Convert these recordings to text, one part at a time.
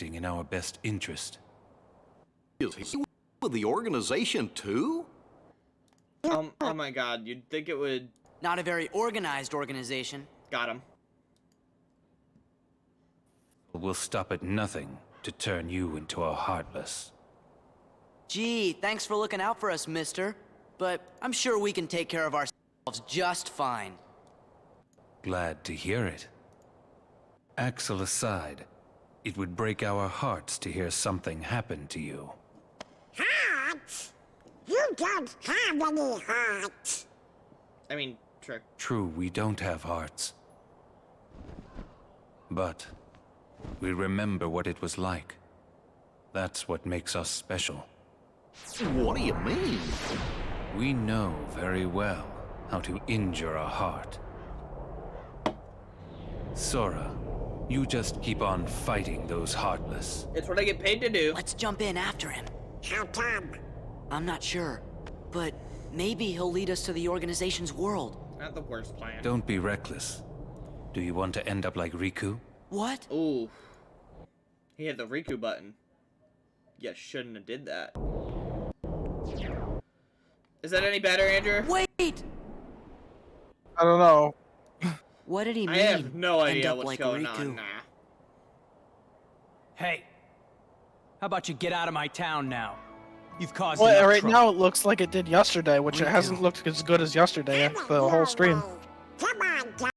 acting in our best interest. Is he with the organization too? Oh my god, you'd think it would... Not a very organized organization. Got him. We'll stop at nothing to turn you into a Heartless. Gee, thanks for looking out for us, mister. But I'm sure we can take care of ourselves just fine. Glad to hear it. Axel aside, it would break our hearts to hear something happen to you. Hearts? You don't have any hearts. I mean, true. True, we don't have hearts. But we remember what it was like. That's what makes us special. What do you mean? We know very well how to injure a heart. Sora, you just keep on fighting those Heartless. It's what I get paid to do. Let's jump in after him. How come? I'm not sure, but maybe he'll lead us to the organization's world. Not the worst plan. Don't be reckless. Do you want to end up like Riku? What? Ooh. He hit the Riku button. You shouldn't have did that. Is that any better, Andrew? Wait! I don't know. What did he mean? I have no end idea up what's like going Riku? on. Nah. Hey, how about you get out of my town now? You've caused Well, enough right trouble. now it looks like it did yesterday, which it hasn't looked as good as yesterday the whole stream. Come on, guys.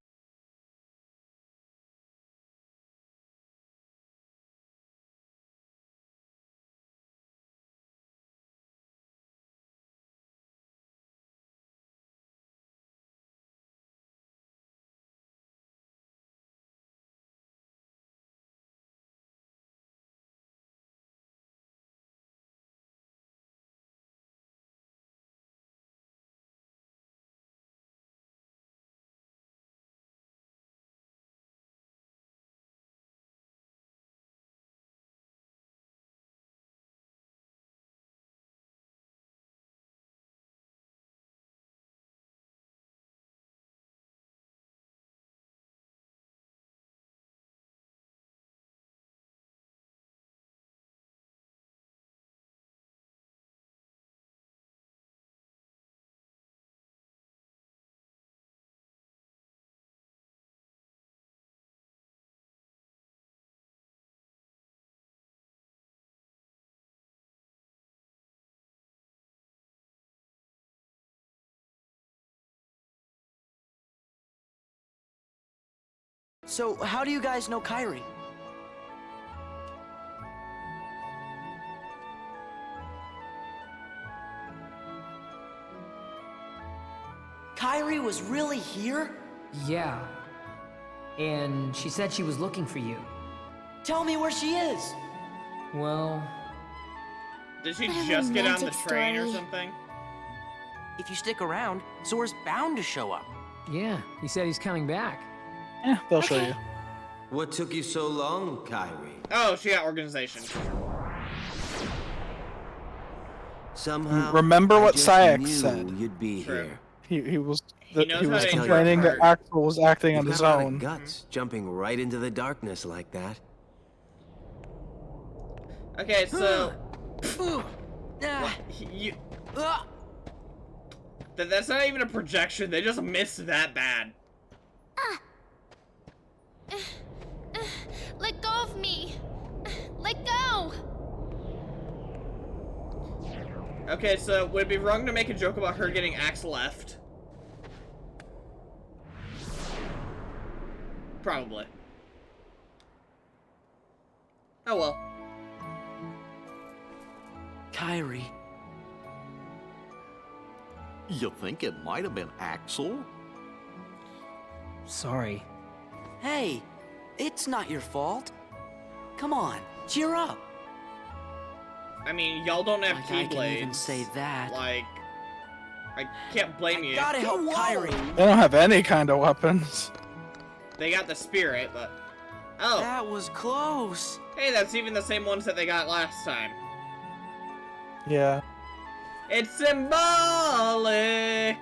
So, how do you guys know Kairi? Kairi was really here? Yeah. And she said she was looking for you. Tell me where she is! Well, Did she I have a just get on the magic train or story. something? If you stick around, Sora's bound to show up. yeah, he said he's coming back. Yeah, they'll show you. What took you so long, Kyrie? Oh, she got organization. Somehow, Remember I what just Sayak knew said. You'd be True. here. He was He knows he how was to injure complaining a that heart. Axel was acting on You've his got a lot own. of guts, jumping right into the darkness like that. Okay, so Ah, you ah. that's not even a projection. They just missed that bad. Let go of me! Let go! Okay, so would it be wrong to make a joke about her getting axe left? Probably. Oh well. Kairi. You think it might have been Axel? Sorry. Hey, it's not your fault. Come on, cheer up. I mean, y'all don't have Like I keyblades. can even say that. Like, I can't blame you. Gotta help Kairi. They don't have any kind of weapons. They got the spirit, but oh, That was close. hey, that's even the same ones that they got last time. Yeah. It's symbolic.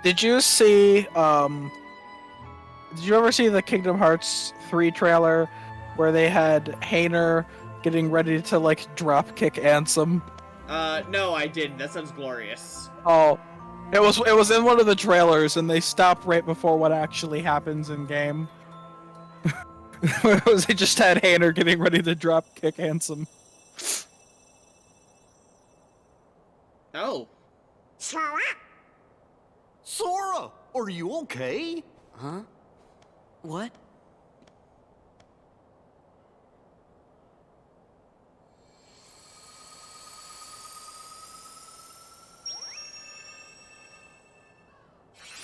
Did you see, did you ever see the Kingdom Hearts 3 trailer where they had Hayner getting ready to like drop kick Ansem? No, I didn't. That sounds glorious. Oh, it was in one of the trailers, and they stop right before what actually happens in game. They just had Hayner getting ready to drop kick Ansem. Oh. Sora? Sora, are you okay? Huh? What?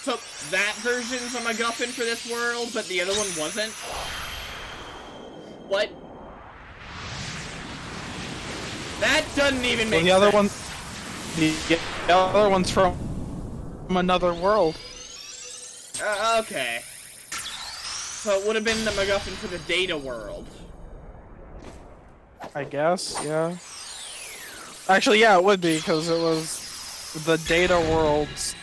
So that version's a MacGuffin for this world, but the other one wasn't? What? That doesn't even make The other one, sense. the other one's from another world. Okay. So it would have been the MacGuffin for the Data world. I guess, yeah. Actually, yeah, it would be, because it was the Data worlds.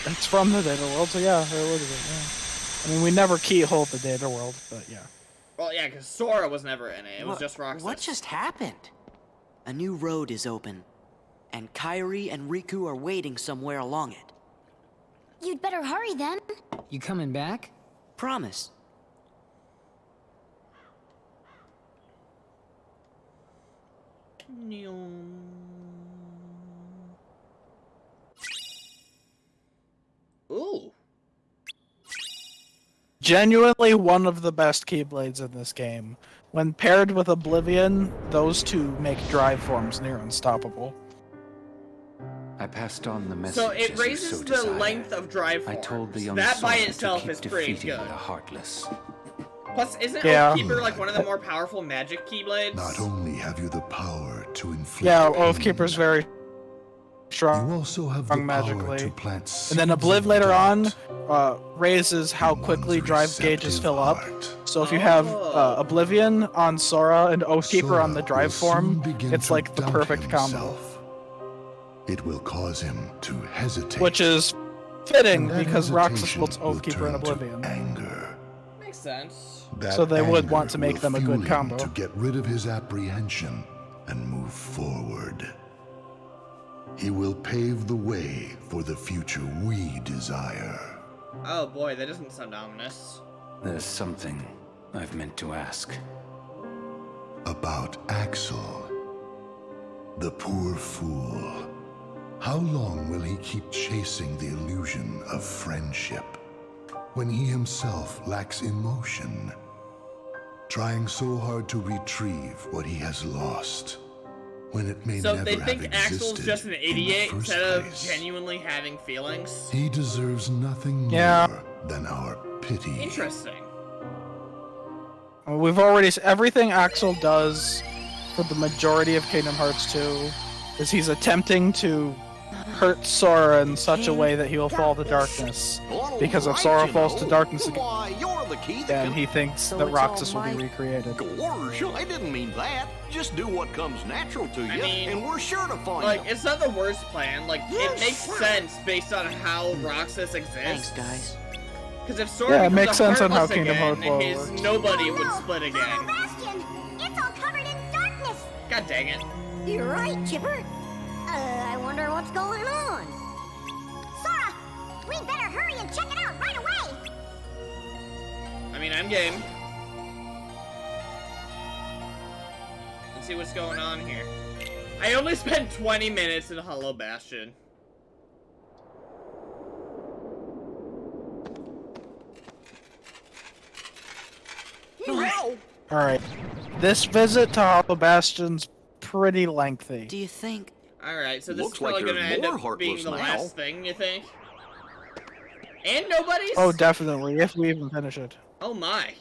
It's from the Data world, so yeah, it would have been, yeah. I mean, we never keyholed the Data world, but yeah. Well, yeah, because Sora was never in it. It was just Roxas. What just happened? A new road is open, and Kairi and Riku are waiting somewhere along it. You'd better hurry then. You coming back? Promise. Ooh. Genuinely one of the best Keyblades in this game. When paired with Oblivion, those two make drive forms near unstoppable. I passed on the message. So it as you raises so the desired. length of drive forms. I told the young that by Sora itself to is keep pretty defeating good. the heartless. Plus, isn't Yeah. Oathkeeper like one of the more powerful magic Keyblades? Not only have you the power to inflict Yeah, pain, Oathkeeper's very strong. you also have the magically. power to plant And then seeds Obliv of later on doubt raises how in quickly one's drive gauges receptive fill up. heart. So if you have Oh. Oblivion on Sora and Oathkeeper on the Sora drive will form, soon begin it's to like the doubt perfect combo. himself. It will cause him to hesitate. Which is fitting and that because Roxas hesitation wants will Oathkeeper and turn to Oblivion. Anger. Makes sense. That So they would anger want to make will them a fuel good him combo. To get rid of his apprehension and move forward. He will pave the way for the future we desire. Oh boy, that doesn't sound ominous. There's something I've meant to ask. About Axel, the poor fool. How long will he keep chasing the illusion of friendship when he himself lacks emotion? Trying so hard to retrieve what he has lost when it may So never they have think existed Axel's just an in the idiot first instead of place. genuinely having feelings? He deserves nothing more Yeah. than our pity. Interesting. We've already everything Axel does for the majority of Kingdom Hearts 2 is he's attempting to hurt Sora in such a way that he will fall to darkness. All Because if right, Sora you falls to know. darkness again, Why, you're the key that then can... he thinks So that it's all Roxas will be my- recreated. Gorge, I didn't mean that. Just do what comes natural to you, mean, and we're sure to find Like, him. it's not the worst plan. Like, it makes sense based on how Roxas Thanks, exists. guys. Because if Sora Yeah, it becomes makes a sense on how Heartless Kingdom again, Hearts world his works. nobody would split again. Bastion! It's all covered in darkness! God dang it. You're right, Chipper. I wonder what's going on. Sora, we better hurry and check it out right away! I mean, I'm game. Let's see what's going on here. I only spent 20 minutes in Hollow Bastion. Alright. This visit to Hollow Bastion's pretty lengthy. Do you think? Alright, so this Looks is probably like gonna there's end more up being Heartless the now. last thing, you think? And nobody's? Oh, definitely, if we even finish it. Oh my.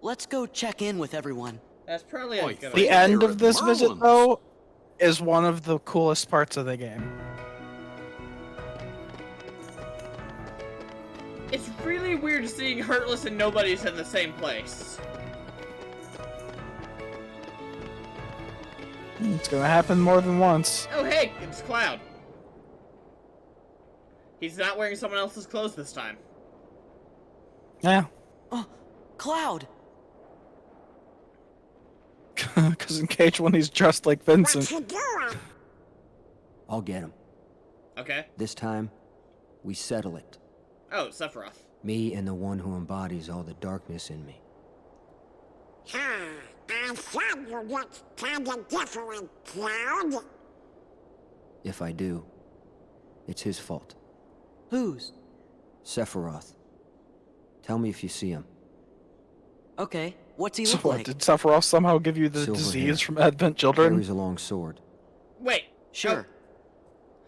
Let's go check in with everyone. That's probably a good The idea. end they're of at this visit, Merlin's. though, is one of the coolest parts of the game. It's really weird seeing Heartless and nobody's in the same place. It's gonna happen more than once. Oh hey, it's Cloud. He's not wearing someone else's clothes this time. Yeah. Oh, Cloud! Because in KH1 he's dressed like Vincent. What you doing? I'll get him. Okay. This time, we settle it. Oh, Sephiroth. Me and the one who embodies all the darkness in me. I said you looked kinda different, Cloud. If I do, it's his fault. Whose? Sephiroth. Tell me if you see him. Okay, what's he So look what, like? did Sephiroth somehow give you the Silver disease hair. from Advent Children? Carries a long sword. Wait. Sure.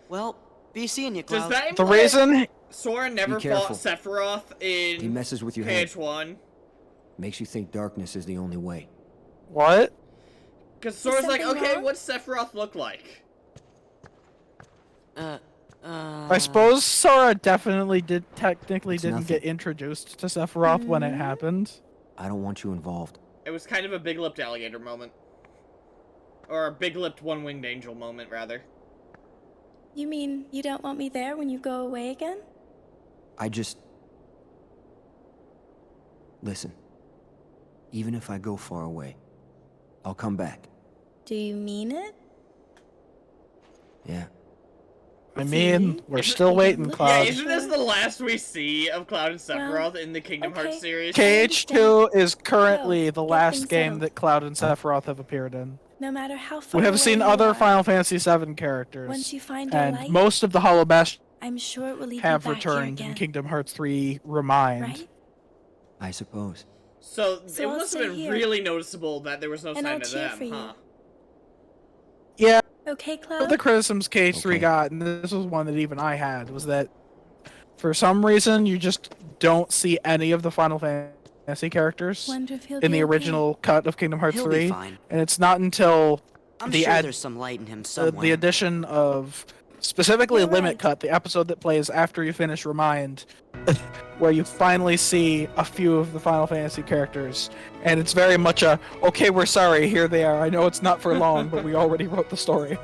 Well, be seeing you, Does Cloud. that The imply reason... Sora never Be fought careful. Sephiroth in He messes with your head. KH1? Makes you think darkness is the only way. What? Because Sora's like, something okay, wrong? what's Sephiroth look like? I suppose Sora definitely technically It's didn't nothing. get introduced to Sephiroth when it happened. I don't want you involved. It was kind of a big-lipped alligator moment. Or a big-lipped one-winged angel moment, rather. You mean you don't want me there when you go away again? I just... Listen. Even if I go far away, I'll come back. Do you mean it? Yeah. I mean, we're still waiting, Yeah, Cloud. isn't this the last we see of Cloud and Sephiroth in the Kingdom Hearts okay. series? KH2 is currently the Get last things game settled. that Cloud and Sephiroth have appeared in. No matter how far We have away seen you other are, Final Fantasy VII characters, Once you find your and light, most of the Hollow Bastion I'm sure it will lead have you back here returned again, in Kingdom Hearts 3 Remind. right? I suppose. So, So it I'll must have stay been here. really noticeable that there was no And sign I'll of cheer them, for you. huh? Yeah, Okay, one Cloud? of the criticisms KH3 Okay. got, and this was one that even I had, was that for some reason you just don't see any of the Final Fantasy characters Wonder if he'll in be the okay. original cut of Kingdom Hearts He'll 3, be fine. and it's not until I'm the sure ad- there's some light in him the somewhere. addition of specifically You're Limit right. Cut, the episode that plays after you finish Remind, where you finally see a few of the Final Fantasy characters, and it's very much a, okay, we're sorry, here they are. I know it's not for long, but we already wrote the story.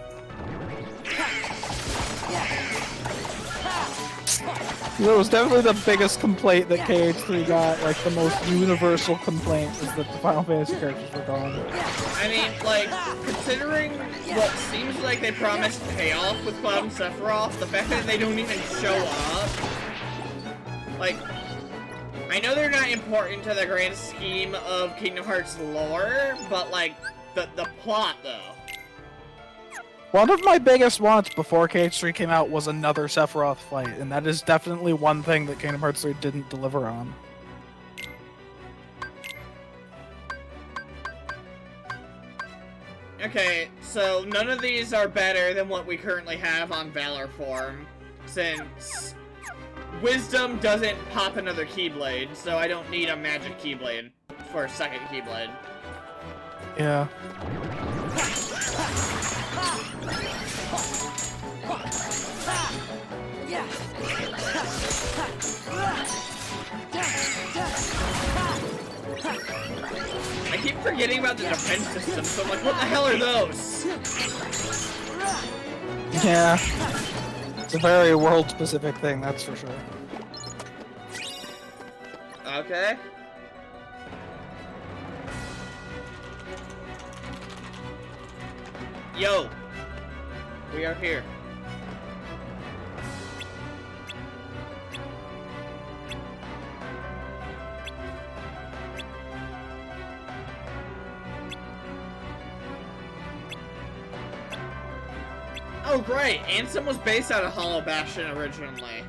That was definitely the biggest complaint that KH3 got, like the most universal complaint, is that the Final Fantasy characters were gone. I mean, like, considering what seems like they promised payoff with Cloud and Sephiroth, the fact that they don't even show up, like, I know they're not important to the grand scheme of Kingdom Hearts lore, but, like, the plot, though. One of my biggest wants before KH3 came out was another Sephiroth fight, and that is definitely one thing that Kingdom Hearts 3 didn't deliver on. Okay, so none of these are better than what we currently have on Valor form, since Wisdom doesn't pop another Keyblade, so I don't need a magic Keyblade for a second Keyblade. Yeah. I keep forgetting about the defense system, so I'm like, what the hell are those? Yeah. It's a very world-specific thing, that's for sure. Okay. Yo! We are here. Oh, right! Ansem was based out of Hollow Bastion originally.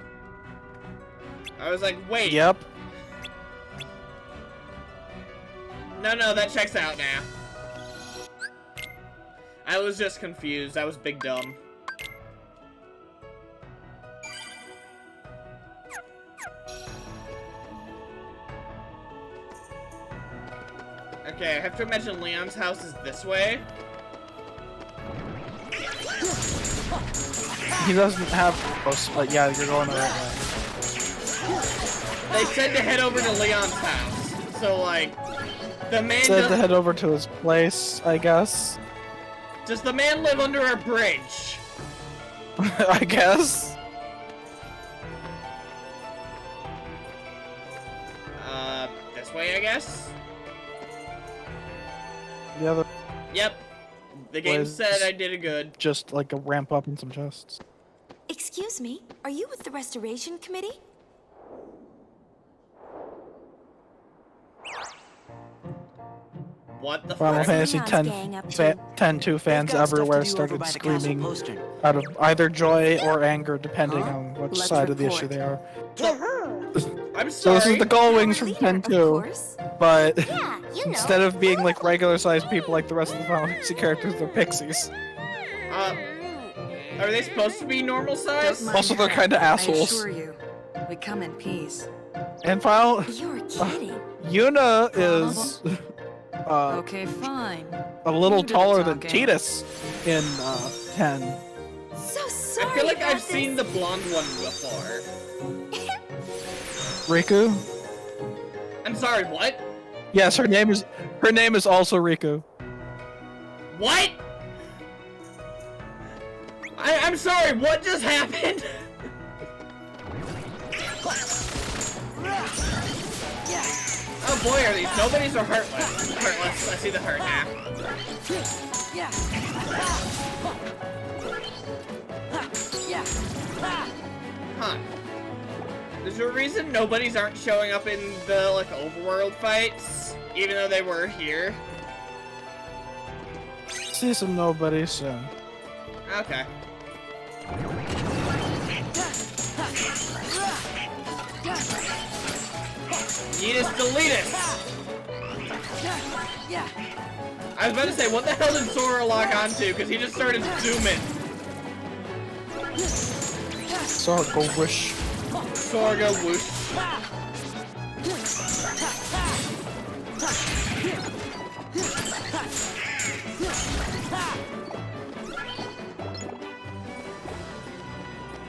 I was like, wait. Yep. No, that checks out now. I was just confused. I was big dumb. Okay, I have to imagine Leon's house is this way. He doesn't have close, but yeah, you're going the right way. They said to head over to Leon's house. So, like, the man Said to does... head over to his place, I guess. Does the man live under a bridge? I guess. This way, I guess? The other... Yep. The game Was said I did it good. just like a ramp up in some chests. Excuse me, are you with the Restoration Committee? What the Final fuck? Fantasy Leon's gang up to? 10-2 fans got stuff to everywhere do over started by the council screaming postern. out of either joy or anger, depending on which Let's side of the report. issue they are. I'm So this sorry. is the Gull Wings from Leader, of 10-2, course. but Yeah, you know. instead of being like regular-sized people like the rest of the Final Fantasy characters, they're pixies. Are they supposed to be normal size? Also, they're kind of assholes. I assure you, we come in peace. And Final You're kidding. Yuna is Okay, fine. a little You do the taller than talking. Tidus in 10. So sorry. I feel like about I've seen this. the blonde one before. Riku? I'm sorry, what? Yes, her name is also Riku. What? I'm sorry, what just happened? Oh boy, are these nobodies are heartless. Heartless, I see the heart half. Huh. Is there a reason nobodies aren't showing up in the, like, overworld fights? Even though they were here? See some nobody soon. Okay. Yeetus deletus! I was about to say, what the hell did Sora log onto? Because he just started zooming. Sorgo wish. Sorga whoosh.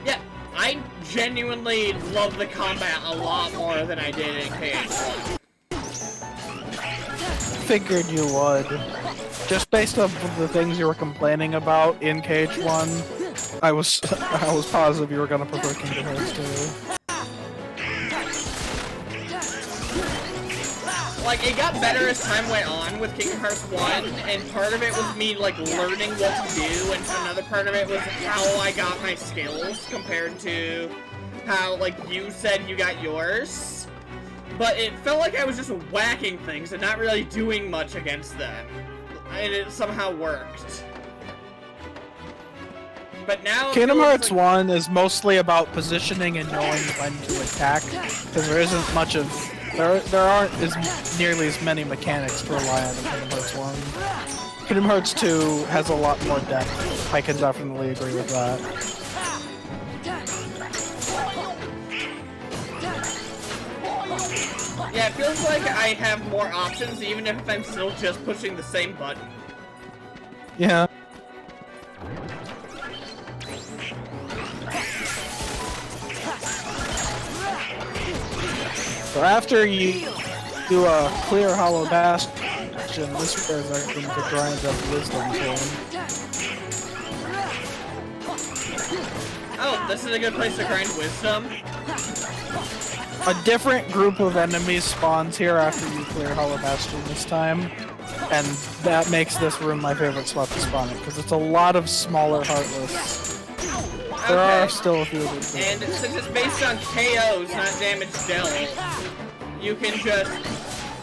Yeah, I genuinely love the combat a lot more than I did in KH1. Figured you would. Just based off of the things you were complaining about in KH1, I was positive you were gonna prefer Kingdom Hearts 2. Like, it got better as time went on with Kingdom Hearts 1, and part of it was me, like, learning what to do, and another part of it was how I got my skills compared to how, like, you said you got yours. But it felt like I was just whacking things and not really doing much against them. And it somehow worked. But now it Kingdom feels Hearts like- 1 is mostly about positioning and knowing when to attack, because there isn't much of... There aren't nearly as many mechanics to rely on in Kingdom Hearts 1. Kingdom Hearts 2 has a lot more depth. I can definitely agree with that. Yeah, it feels like I have more options even if I'm still just pushing the same button. Yeah. So after you do a clear hollow bastion, this is where I think to grind up wisdom for him. Oh, this is a good place to grind wisdom. A different group of enemies spawns here after you clear hollow bastion this time, and that makes this room my favorite spot to spawn in, because it's a lot of smaller heartless. There are still a few of these. And since it's based on KOs, not damage dealt, you can just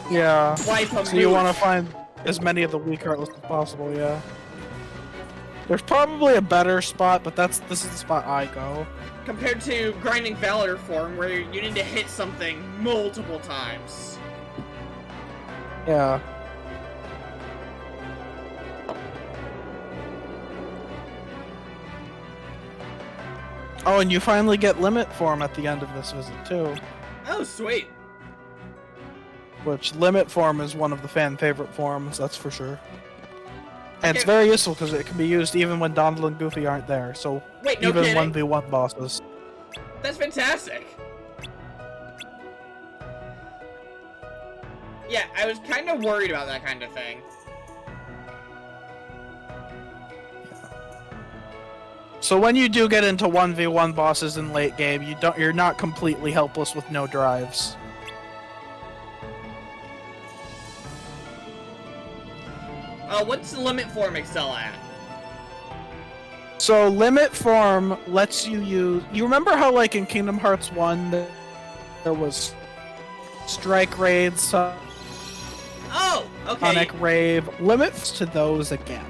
Yeah. wipe them. So you want to find as many of the weak heartless as possible, yeah. There's probably a better spot, but this is the spot I go. Compared to grinding Valor form, where you need to hit something multiple times. Yeah. Oh, and you finally get limit form at the end of this visit too. Oh, sweet. Which limit form is one of the fan favorite forms, that's for sure. And it's very useful because it can be used even when Donald and Goofy aren't there. So Wait, no even kidding? 1v1 bosses. That's fantastic. Yeah, I was kind of worried about that kind of thing. So when you do get into 1v1 bosses in late game, you're not completely helpless with no drives. What's the limit form excel at? So limit form lets you use. You remember how, like in Kingdom Hearts 1, there was strike raids, Oh, okay. sonic rave. Limits to those again,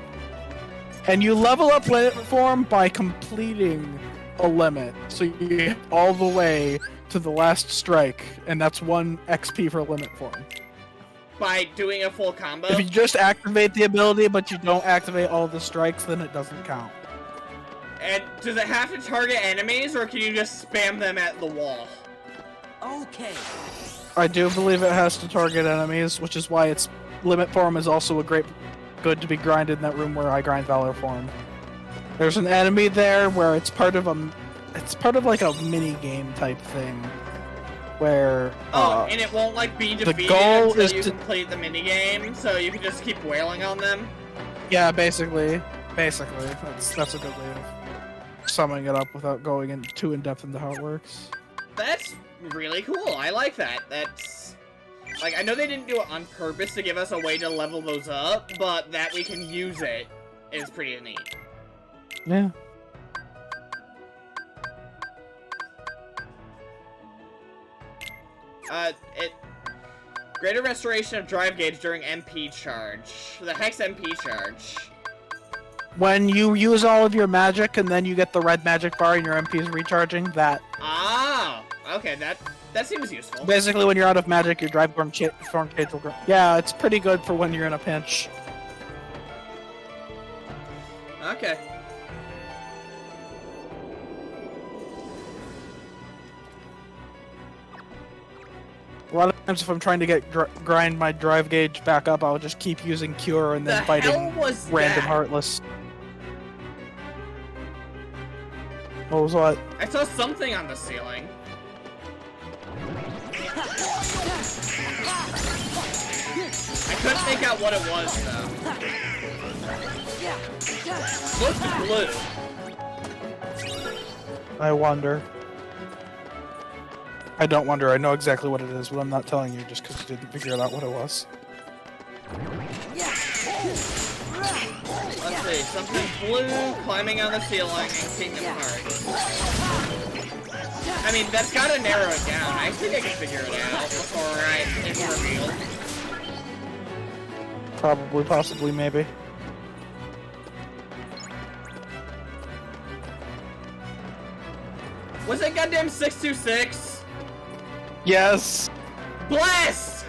and you level up limit form by completing a limit. So you get all the way to the last strike, and that's 1 XP for limit form. By doing a full combo? If you just activate the ability, but you don't activate all the strikes, then it doesn't count. And does it have to target enemies, or can you just spam them at the wall? Okay. I do believe it has to target enemies, which is why its limit form is also good to be grinded in that room where I grind Valor form. There's an enemy there where it's part of like a mini game type thing, where and it won't like be defeated goal until is you to- complete the minigame, so you can just keep wailing on them. Yeah, basically, that's a good way of summing it up without going in too in depth into how it works. That's really cool. I like that. That's like, I know they didn't do it on purpose to give us a way to level those up, but that we can use it is pretty neat. Yeah. Greater restoration of drive gauge during MP charge. The Hex MP charge. When you use all of your magic and then you get the red magic bar and your MP is recharging, that. Ah, okay, that seems useful. Basically, when you're out of magic, your drive form gauge will grow. Yeah, it's pretty good for when you're in a pinch. Okay. A lot of times, if I'm trying to get grind my drive gauge back up, I'll just keep using Cure and then The hell fighting was random that? Heartless. What was what? I saw something on the ceiling. I couldn't make out what it was, though. Looked blue. I wonder. I don't wonder. I know exactly what it is, but I'm not telling you just because you didn't figure out what it was. Let's see, something blue climbing on the ceiling in Kingdom Hearts. I mean, that's gotta narrow it down. I think I can figure it out before it's revealed. Probably, possibly, maybe. Was it goddamn 626? Yes! Blast!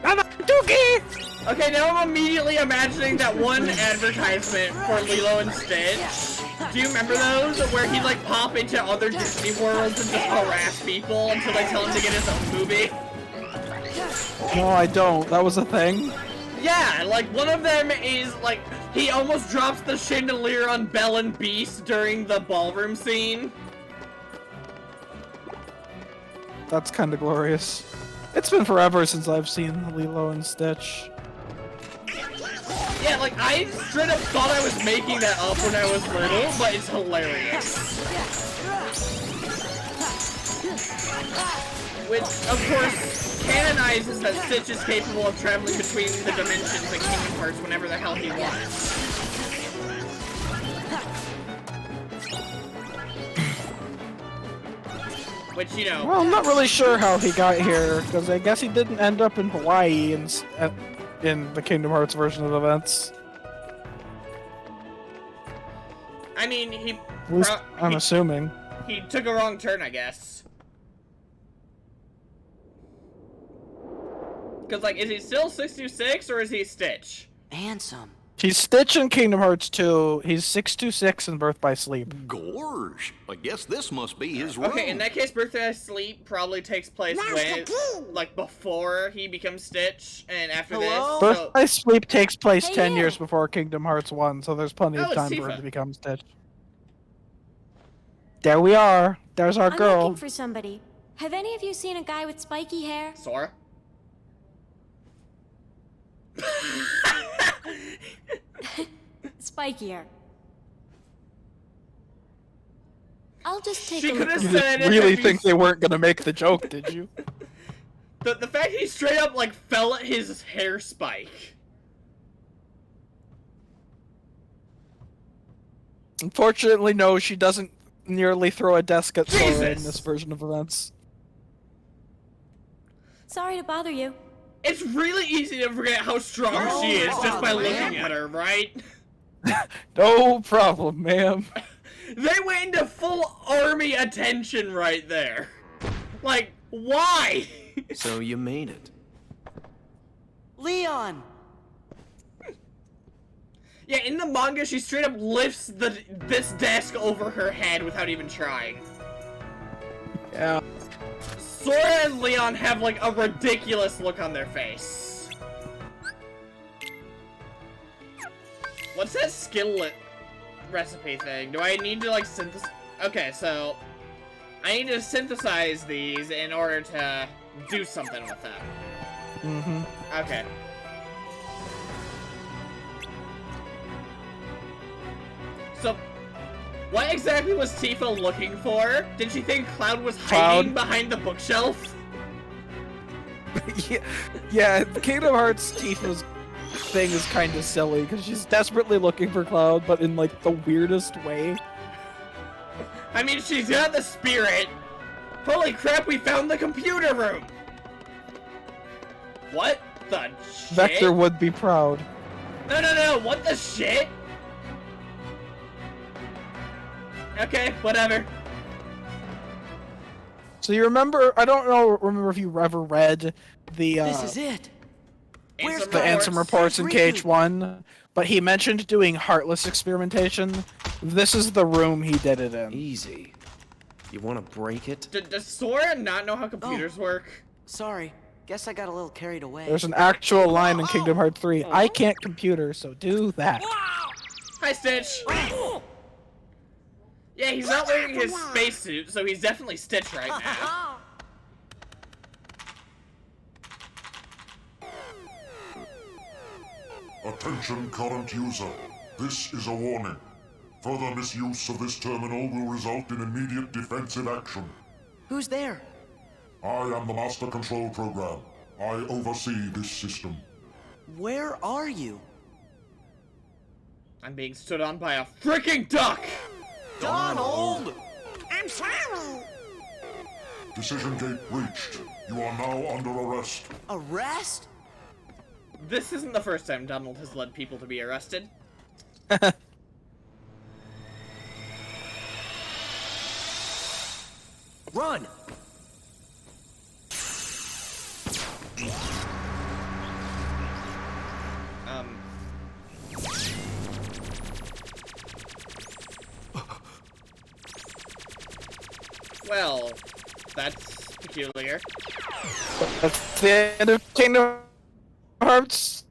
I'm a dookie! Okay, now I'm immediately imagining that one advertisement for Lilo and Stitch. Do you remember those? Where he'd like pop into other Disney worlds and just harass people until they tell him to get his own movie? No, I don't. That was a thing? Yeah, like one of them is like, he almost drops the chandelier on Belle and Beast during the ballroom scene. That's kind of glorious. It's been forever since I've seen Lilo and Stitch. Yeah, like, I straight up thought I was making that up when I was little, but it's hilarious. Which, of course, canonizes that Stitch is capable of traveling between the dimensions in Kingdom Hearts whenever the hell he wants. Which, you know... Well, I'm not really sure how he got here, because I guess he didn't end up in Hawaii in the Kingdom Hearts version of events. I mean, he... At least I'm assuming. He took a wrong turn, I guess. Because, like, is he still 626, or is he Stitch? Handsome. He's Stitch in Kingdom Hearts 2. He's 626 in Birth by Sleep. Gorge, I guess this must be his room. Okay, in that case, Birth by Sleep probably takes place when, like, before he becomes Stitch, and after this. Birth by Sleep takes place 10 years before Kingdom Hearts 1, so there's plenty of Oh, time it's for him Tifa. to become Stitch. There we are. There's our I'm girl. looking for somebody. Have any of you seen a guy with spiky hair? Sora? Spikier. I'll just take She a could look. have You said just it really if think they weren't gonna make the joke, did you? The fact he straight up, like, fell at his hair spike. Unfortunately, no, she doesn't nearly throw a desk at Sora in Jesus! this version of events. Sorry to bother you. It's really easy to forget how strong she is just by looking at her, right? No problem, ma'am. They went into full army attention right there. Like, why? So you made it. Leon! Yeah, in the manga, she straight up lifts this desk over her head without even trying. Yeah. Sora and Leon have, like, a ridiculous look on their face. What's that skillet recipe thing? Do I need to, like, synthesize? Okay, so I need to synthesize these in order to do something with them. Mm-hmm. Okay. So, what exactly was Tifa looking for? Did she think Cloud was hiding behind the bookshelf? yeah, Kingdom Hearts Tifa's thing is kind of silly, because she's desperately looking for Cloud, but in, like, the weirdest way. I mean, she's got the spirit. Holy crap, we found the computer room! What the shit? Vector would be proud. No, what the shit? Okay, whatever. So you remember, I don't remember if you ever read the, This is it! the Ansem reports in KH1, but he mentioned doing Heartless experimentation. This is the room he did it in. Easy. You want to break it? Does Sora not know how computers work? Sorry. Guess I got a little carried away. There's an actual line in Kingdom Hearts 3. I can't computer, so do that. Hi, Stitch! Yeah, he's not wearing his spacesuit, so he's definitely Stitch right now. Attention current user. This is a warning. Further misuse of this terminal will result in immediate defensive action. Who's there? I am the Master Control Program. I oversee this system. Where are you? I'm being stood on by a freaking duck! Donald! I'm sorry. Decision gate reached. You are now under arrest. Arrest? This isn't the first time Donald has led people to be arrested. Run! Well, that's peculiar. That's the end of Kingdom Hearts